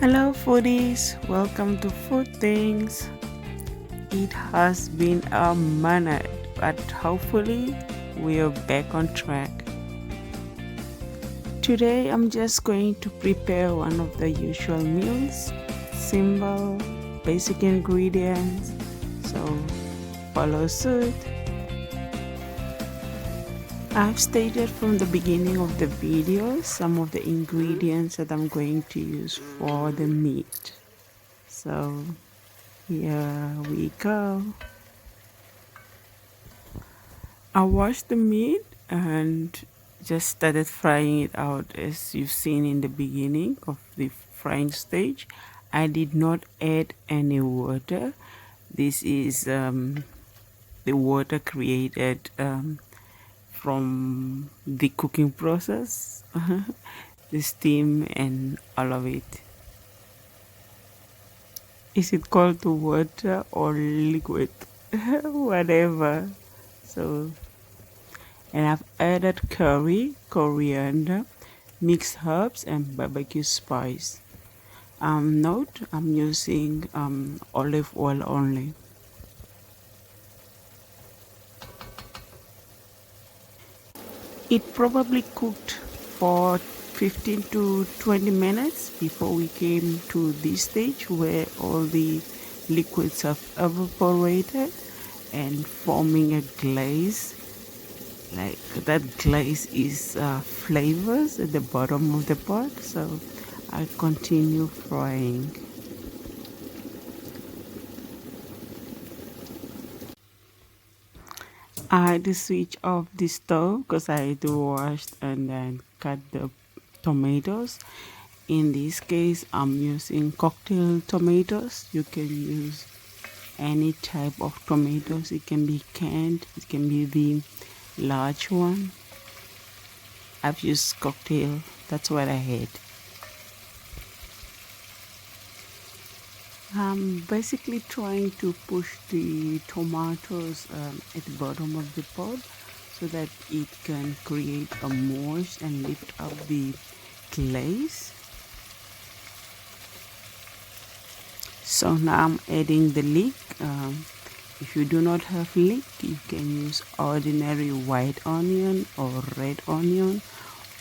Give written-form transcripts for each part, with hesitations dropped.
Hello foodies, welcome to FoodThings. It has been a minute, but hopefully we are back on track. Today I'm just going to prepare one of the usual meals, simple, basic ingredients, so follow suit. I've stated from the beginning of the video some of the ingredients that I'm going to use for the meat. So here we go. I washed the meat and just started frying it out as you've seen in the beginning of the frying stage. I did not add any water. This is the water created from the cooking process, the steam and all of it. Is it called the water or liquid? Whatever. So, and I've added curry, coriander, mixed herbs and barbecue spice. Note, I'm using olive oil only. It probably cooked for 15 to 20 minutes before we came to this stage where all the liquids have evaporated and forming a glaze. Like that glaze is flavors at the bottom of the pot, so I'll continue frying. I had to switch off the stove because I had to wash and then cut the tomatoes. In this case, I'm using cocktail tomatoes. You can use any type of tomatoes. It can be canned, it can be the large one. I've used cocktail, that's what I had. I'm basically trying to push the tomatoes at the bottom of the pot so that it can create a moist and lift up the glaze. So now I'm adding the leek. If you do not have leek, you can use ordinary white onion or red onion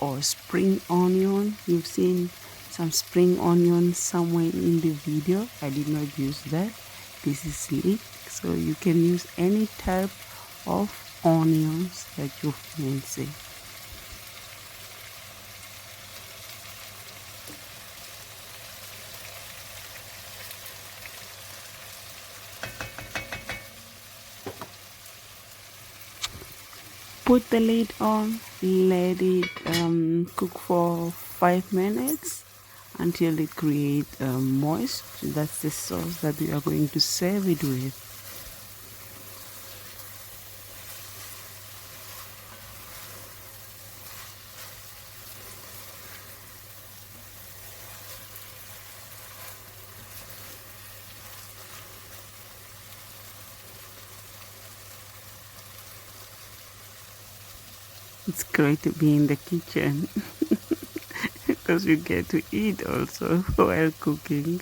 or spring onion. You've seen some spring onion somewhere in the video. I did not use that. This is leek, so you can use any type of onions that you fancy. Put the lid on, let it cook for 5 minutes until it creates moist. That's the sauce that we are going to serve it with. It's great to be in the kitchen because you get to eat also while cooking.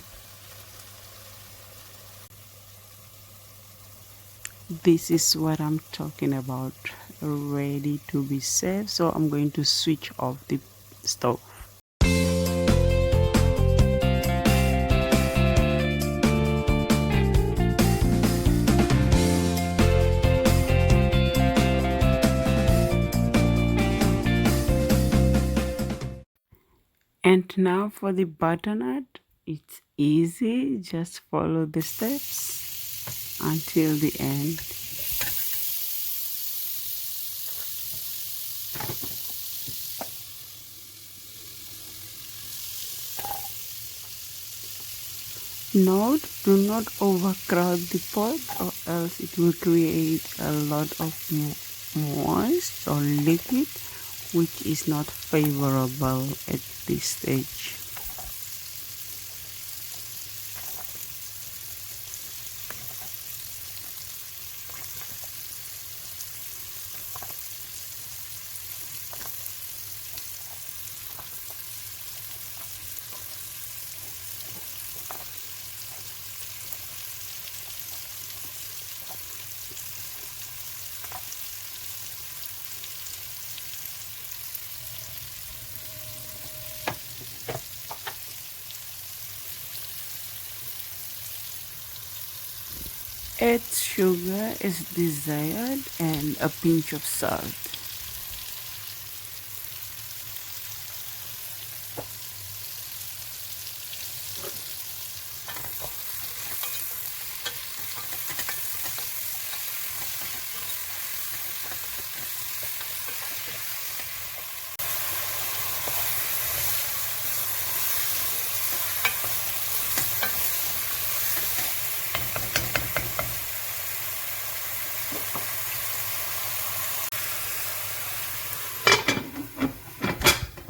This is what I'm talking about, ready to be served. So I'm going to switch off the stove. And now for the butternut, it's easy, just follow the steps until the end. Note, do not overcrowd the pot or else it will create a lot of moist or liquid, which is not favorable at this stage. Add sugar as desired and a pinch of salt.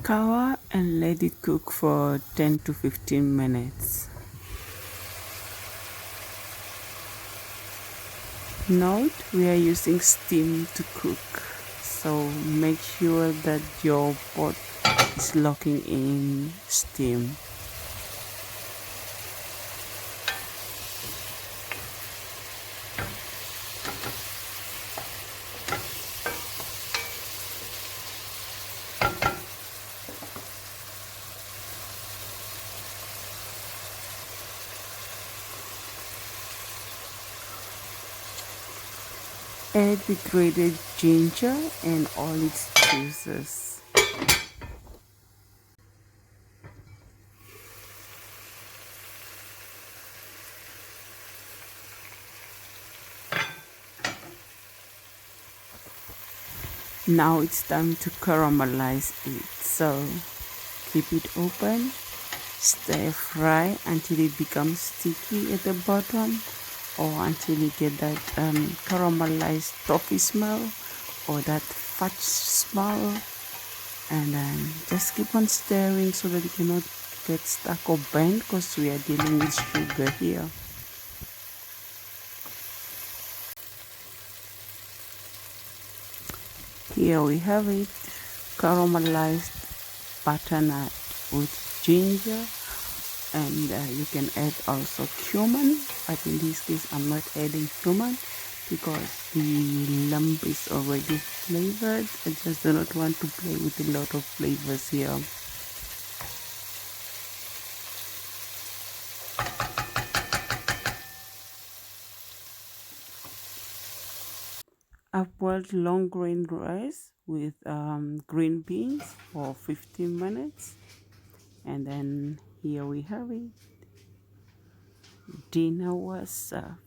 Cover and let it cook for 10 to 15 minutes. Note, we are using steam to cook, so make sure that your pot is locking in steam. Add the grated ginger and all its juices. Now it's time to caramelize it. So keep it open, stir fry until it becomes sticky at the bottom, or until you get that caramelized toffee smell or that fudge smell, and then just keep on stirring so that it cannot get stuck or burnt, because we are dealing with sugar here. Here we have it, caramelized butternut with ginger, and you can add also cumin, but in this case I'm not adding cumin because the lump is already flavored. I just do not want to play with a lot of flavors here. I've boiled long grain rice with green beans for 15 minutes, and then here we have it. Dinner was served.